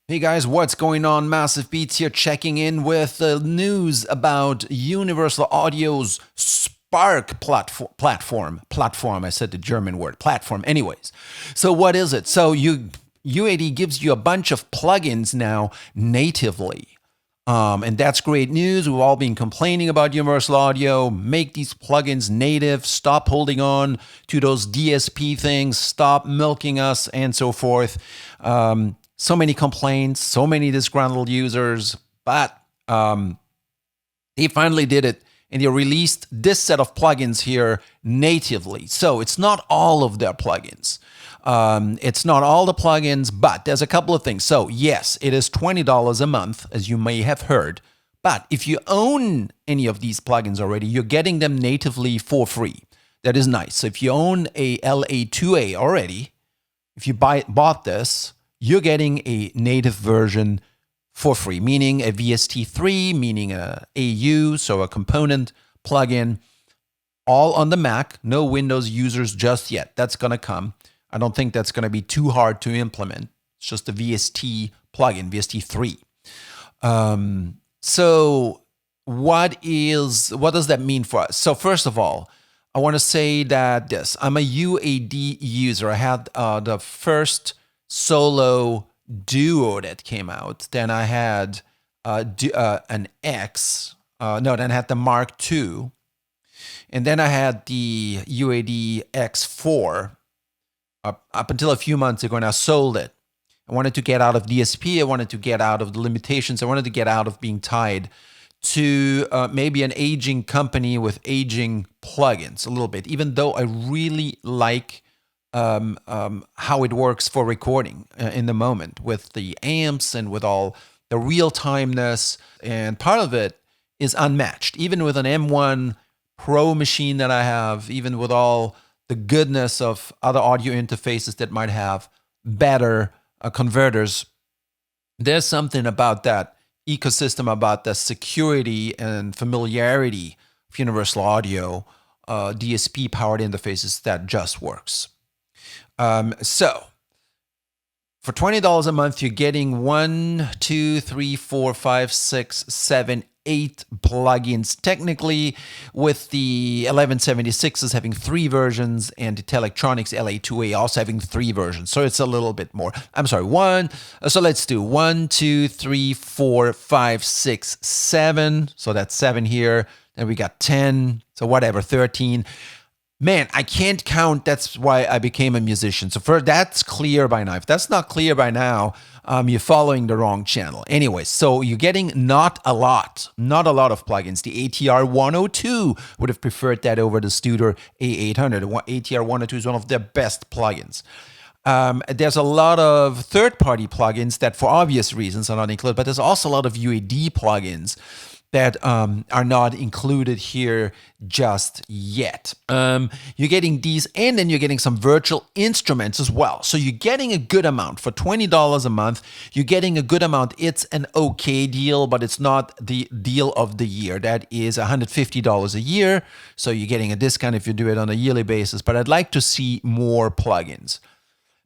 Hey guys, what's going on? Massive Beats here, checking in with the news about Universal Audio's Spark platform. I said the German word platform. Anyways, so what is it? So UAD gives you a bunch of plugins now natively. And that's great news. We've all been complaining about Universal Audio. Make these plugins native. Stop holding on to those DSP things. Stop milking us and so forth. So many complaints, so many disgruntled users, but they finally did it, and they released this set of plugins here natively. So it's not all of their plugins. It's not all the plugins, but there's a couple of things. So yes, it is $20 a month, as you may have heard. But if you own any of these plugins already, you're getting them natively for free. That is nice. So if you own a LA2A already, if you bought this, you're getting a native version for free, meaning a VST3, meaning a AU, so a component plugin, all on the Mac. No Windows users just yet. That's going to come. I don't think that's going to be too hard to implement. It's just a VST plugin, VST3. So what does that mean for us? So first of all, I want to say that I'm a UAD user. I had the first solo duo that came out. Then I had an X. Then I had the Mark II. And then I had the UAD X4 up until a few months ago, and I sold it. I wanted to get out of DSP. I wanted to get out of the limitations. I wanted to get out of being tied to maybe an aging company with aging plugins a little bit, even though I really like how it works for recording in the moment with the amps and with all the real-timeness. And part of it is unmatched. Even with an M1 Pro machine that I have, even with all the goodness of other audio interfaces that might have better converters, there's something about that ecosystem, about the security and familiarity of Universal Audio DSP-powered interfaces that just works. So for $20 a month, you're getting 8 plugins. Technically, with the 1176s having 3 versions and the Telectronics LA2A also having 3 versions. So it's a little bit more. I'm sorry, so let's do 1, 2, 3, 4, 5, 6, 7. So that's 7 here. Then we got 10. So whatever, 13. Man, I can't count. That's why I became a musician. So that's clear by now. If that's not clear by now, you're following the wrong channel. Anyway, so you're getting not a lot of plugins. The ATR 102 would have preferred that over the Studer A800. ATR 102 is one of their best plugins. There's a lot of third-party plugins that, for obvious reasons, are not included, but there's also a lot of UAD plugins that are not included here just yet. You're getting these, and then you're getting some virtual instruments as well. So you're getting a good amount. For $20 a month, you're getting a good amount. It's an okay deal, but it's not the deal of the year. That is $150 a year. So you're getting a discount if you do it on a yearly basis. But I'd like to see more plugins.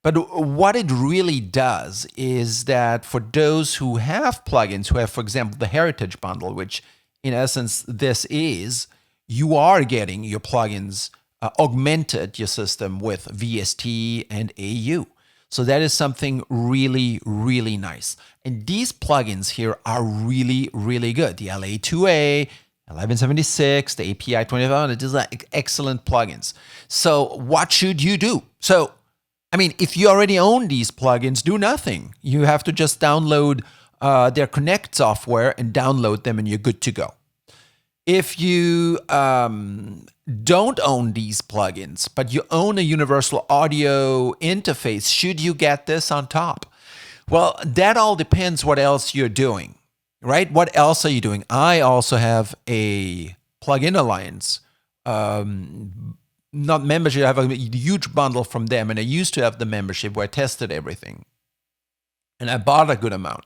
But what it really does is that for those who have plugins, who have, for example, the Heritage Bundle, which in essence this is, you are getting your plugins augmented, your system, with VST and AU. So that is something really, really nice. And these plugins here are really, really good. The LA2A, 1176, the API 2500, these are excellent plugins. So what should you do? So I mean, if you already own these plugins, do nothing. You have to just download their Connect software and download them, and you're good to go. If you don't own these plugins, but you own a Universal Audio interface, should you get this on top? Well, that all depends what else you're doing, right? What else are you doing? I also have a plugin alliance. Not membership, I have a huge bundle from them, and I used to have the membership where I tested everything. And I bought a good amount.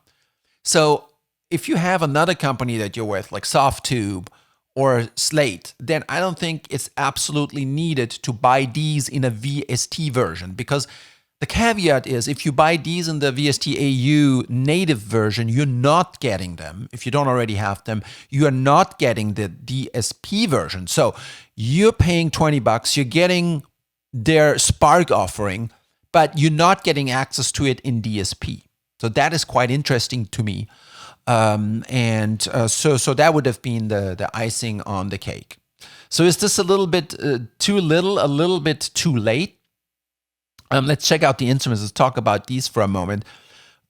So if you have another company that you're with, like Softtube or Slate, then I don't think it's absolutely needed to buy these in a VST version, because The caveat is if you buy these in the VST-AU native version, you're not getting them. If you don't already have them, you are not getting the DSP version. So you're paying $20, you're getting their Spark offering, but you're not getting access to it in DSP. So that is quite interesting to me. So that would have been the icing on the cake. So is this a little bit too little, a little bit too late? Let's check out the instruments. Let's talk about these for a moment.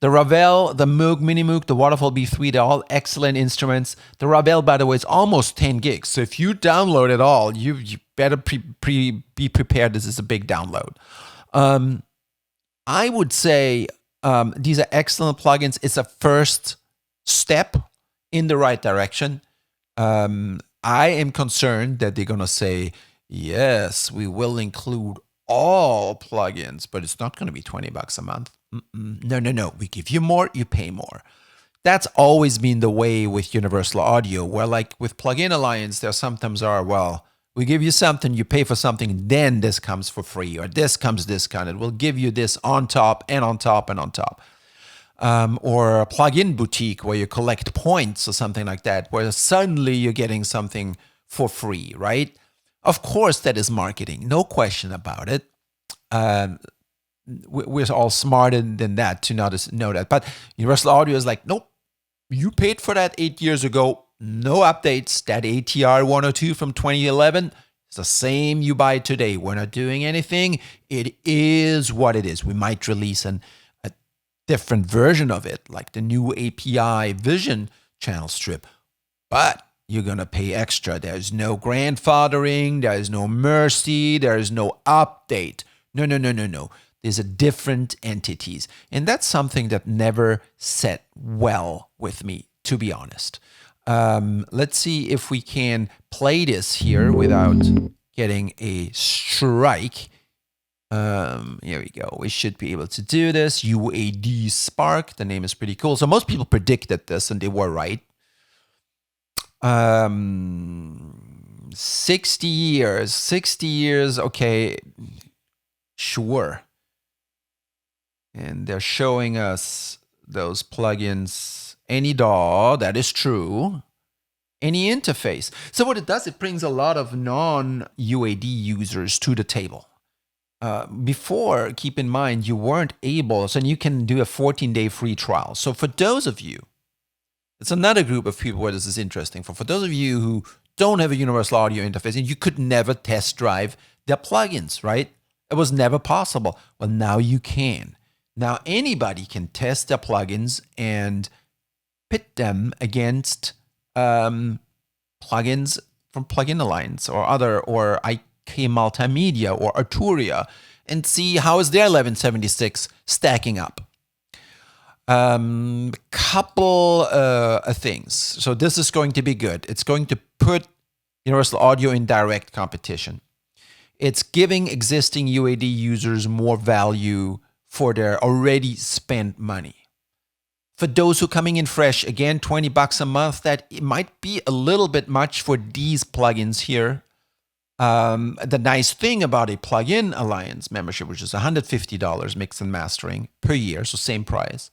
The Ravel, the Moog, Mini Moog, the Waterfall B3, they're all excellent instruments. The Ravel, by the way, is almost 10 gigs. So if you download it all, you better be prepared. This is a big download. I would say these are excellent plugins. It's a first step in the right direction. I am concerned that they're going to say, yes, we will include all plugins, but it's not going to be $20 a month. No. We give you more, you pay more. That's always been the way with Universal Audio, where like with Plugin Alliance, there sometimes are, well, we give you something, you pay for something, then this comes for free, or this comes discounted. We'll give you this on top and on top and on top. Or a plugin boutique where you collect points or something like that, where suddenly you're getting something for free, right? Of course, that is marketing, no question about it. We're all smarter than that to know that. But Universal Audio is like, nope, you paid for that 8 years ago. No updates. That ATR 102 from 2011 is the same you buy today. We're not doing anything. It is what it is. We might release a different version of it, like the new API Vision channel strip. But you're going to pay extra. There's no grandfathering. There is no mercy. There is no update. No. These are different entities. And that's something that never set well with me, to be honest. Let's see if we can play this here without getting a strike. Here we go. We should be able to do this. Uad Spark. The name is pretty cool. So most people predicted this, and they were right. 60 years. Okay, sure. And they're showing us those plugins. Any DAW, that is true. Any interface. So what it does, it brings a lot of non-UAD users to the table. Before, keep in mind, you weren't able, so you can do a 14-day free trial. So for those of you, it's another group of people where this is interesting. For those of you who don't have a Universal Audio interface, and you could never test drive their plugins, right? It was never possible. Well, now you can. Now anybody can test their plugins and pit them against plugins from Plugin Alliance or IK Multimedia or Arturia and see how is their 1176 stacking up. Couple things. So this is going to be good. It's going to put Universal Audio in direct competition. It's giving existing UAD users more value for their already spent money. For those who are coming in fresh, again, $20 a month, that it might be a little bit much for these plugins here. The nice thing about a Plugin Alliance membership, which is $150 mix and mastering per year, so same price,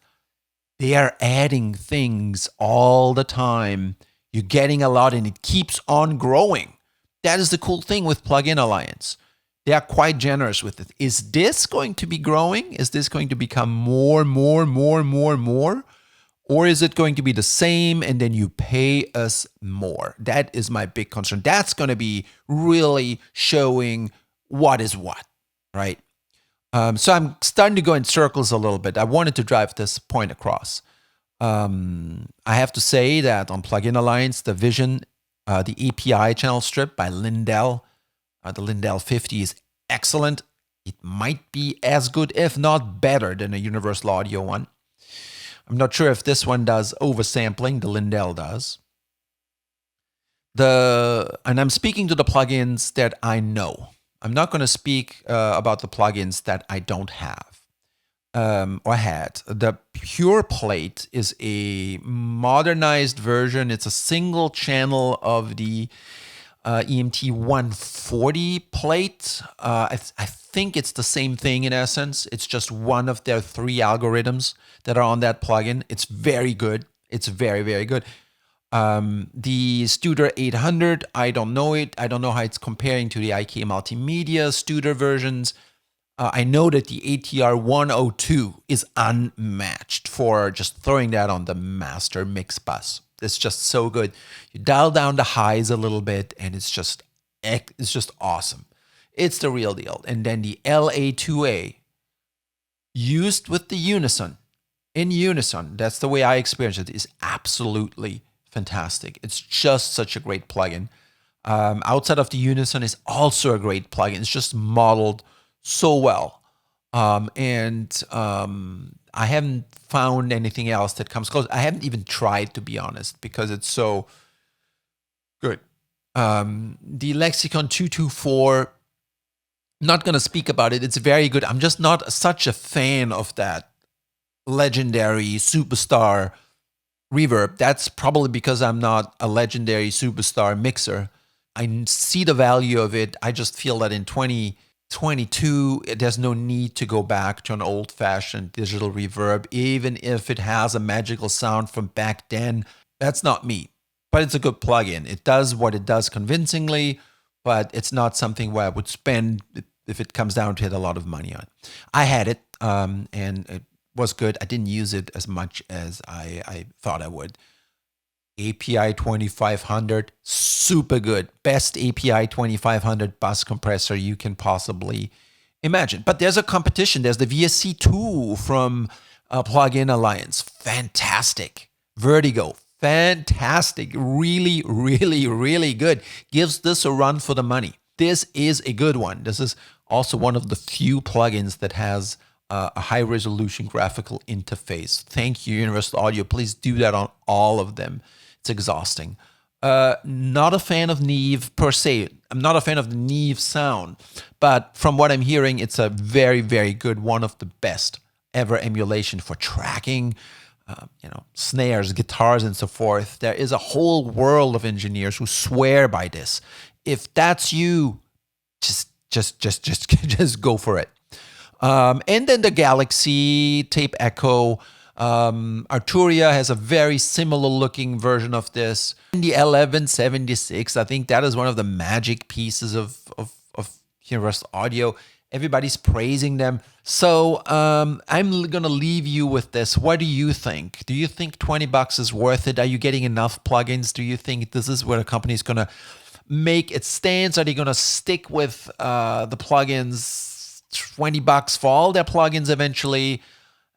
they are adding things all the time. You're getting a lot and it keeps on growing. That is the cool thing with Plugin Alliance. They are quite generous with it. Is this going to be growing? Is this going to become more? Or is it going to be the same and then you pay us more? That is my big concern. That's going to be really showing what is what, right? So I'm starting to go in circles a little bit. I wanted to drive this point across. I have to say that on Plugin Alliance, the Vision, the API channel strip by Lindell, the Lindell 50 is excellent. It might be as good, if not better, than a Universal Audio one. I'm not sure if this one does oversampling. The Lindell does. And I'm speaking to the plugins that I know. I'm not going to speak about the plugins that I don't have or had. The Pureplate is a modernized version. It's a single channel of the EMT 140 plate. I think it's the same thing in essence. It's just one of their 3 algorithms that are on that plugin. It's very good. It's very, very good. The Studer 800, I don't know it. I don't know how it's comparing to the IK Multimedia Studer versions. I know that the ATR 102 is unmatched for just throwing that on the master mix bus. It's just so good. You dial down the highs a little bit, and it's just awesome. It's the real deal. And then the LA2A, used with the Unison, in unison, that's the way I experience it, is absolutely fantastic. It's just such a great plugin. Outside of the Unison is also a great plugin. It's just modeled so well. I haven't found anything else that comes close. I haven't even tried, to be honest, because it's so good. The Lexicon 224, not going to speak about it. It's very good. I'm just not such a fan of that legendary superstar reverb. That's probably because I'm not a legendary superstar mixer. I see the value of it. I just feel that in 2022, there's no need to go back to an old-fashioned digital reverb, even if it has a magical sound from back then. That's not me, but it's a good plugin. It does what it does convincingly, but it's not something where I would spend, if it comes down to it, a lot of money on. I had it, and it was good. I didn't use it as much as I thought I would. API 2500, super good. Best API 2500 bus compressor you can possibly imagine. But there's a competition. There's the VSC2 from Plugin Alliance. Fantastic. Vertigo. Fantastic. Really, really, really good. Gives this a run for the money. This is a good one. This is also one of the few plugins that has a high-resolution graphical interface. Thank you, Universal Audio. Please do that on all of them. It's exhausting. Not a fan of Neve per se. I'm not a fan of the Neve sound, but from what I'm hearing, it's a very, very good, one of the best ever emulation for tracking, snares, guitars, and so forth. There is a whole world of engineers who swear by this. If that's you, just go for it. And then the Galaxy Tape Echo. Arturia has a very similar looking version of this. And the 1176, I think that is one of the magic pieces of Universal Audio. Everybody's praising them. So I'm going to leave you with this. What do you think? Do you think $20 is worth it? Are you getting enough plugins? Do you think this is where the company is going to make its stance? Are they going to stick with the plugins, $20 for all their plugins eventually?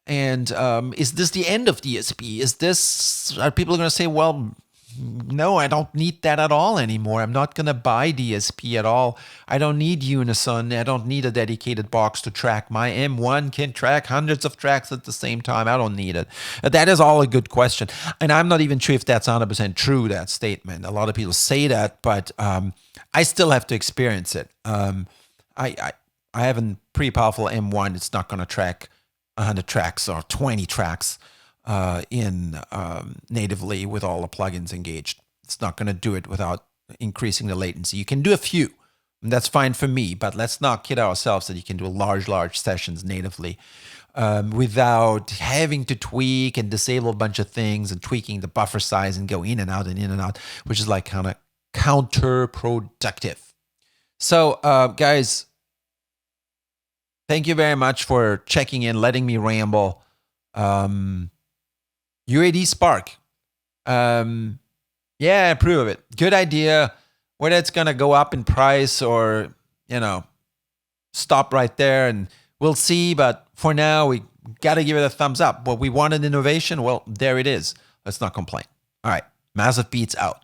And is this the end of DSP? Are people going to say, well, no, I don't need that at all anymore. I'm not going to buy DSP at all. I don't need Unison. I don't need a dedicated box to track. My M1 can track hundreds of tracks at the same time. I don't need it. That is all a good question. And I'm not even sure if that's 100% true, that statement. A lot of people say that, but I still have to experience it. I have a pretty powerful M1. It's not going to track 100 tracks or 20 tracks natively with all the plugins engaged. It's not going to do it without increasing the latency. You can do a few, and that's fine for me, but let's not kid ourselves that you can do large sessions natively without having to tweak and disable a bunch of things and tweaking the buffer size and go in and out, which is like kind of counterproductive. So, guys, thank you very much for checking in, letting me ramble. Uad Spark. Yeah, I approve of it. Good idea. Whether it's going to go up in price or, stop right there, and we'll see. But for now, we got to give it a thumbs up. What we wanted innovation, well, there it is. Let's not complain. All right. Massive Beats out.